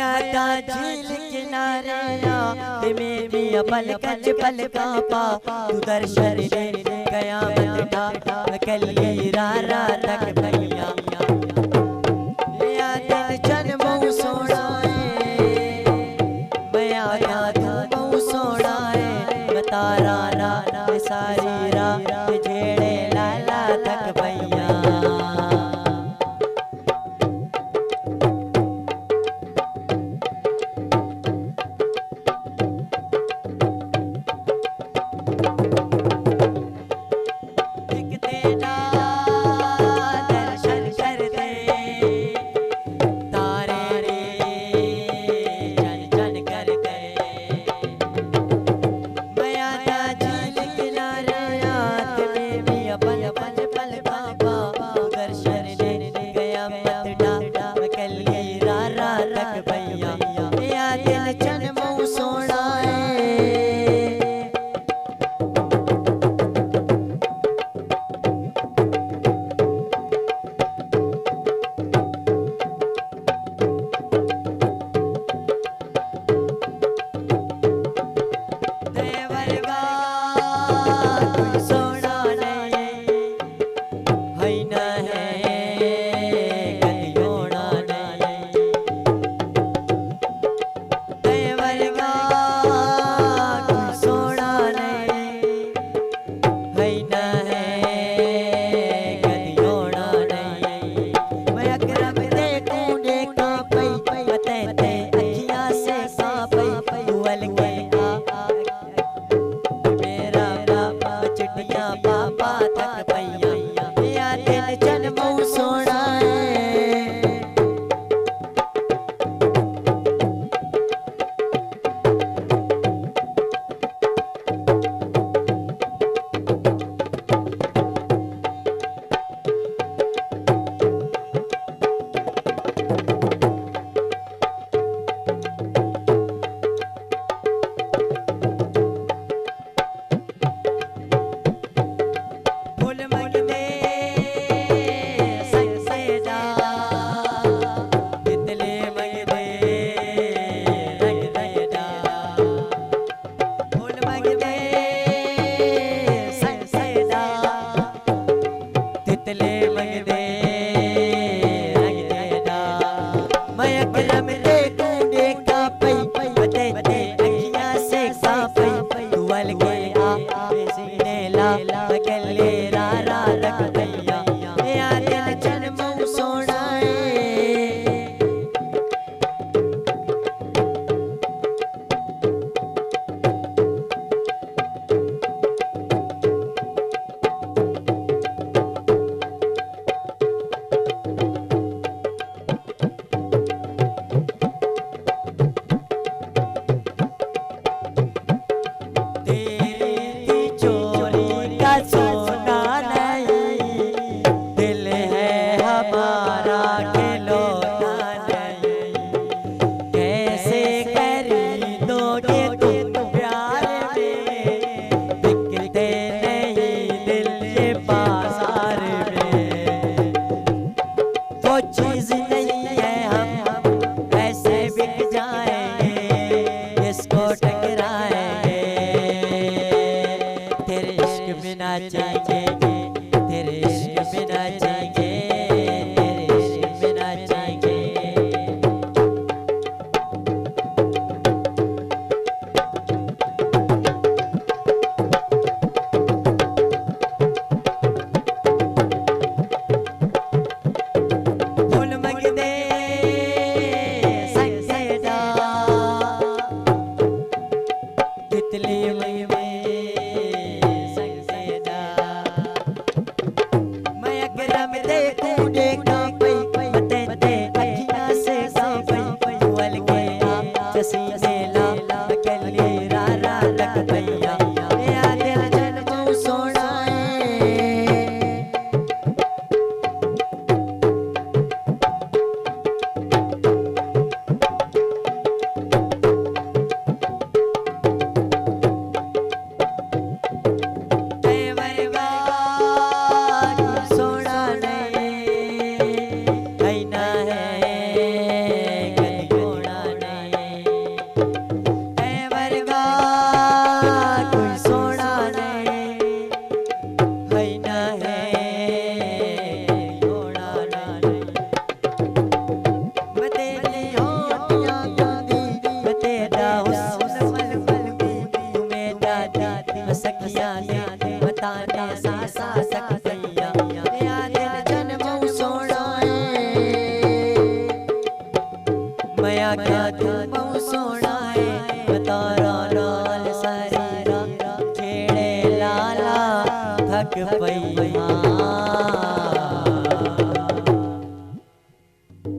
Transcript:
मैं आता झील किनारे ते में भी पल कच पल कापा तू दर्शन दे गया मत ढा कली रा तक भैया दिन चन बहु सोना है मैं आता बहु सोना है तारा रा सारी रा झेड़े लाला तक भैया थी सखिया ने बताने सासा सख भैया तेरा दिन जन्म सोना मैं आख्या तू बहु सोना है तारा नाल सारी छेड़े लाला थक पई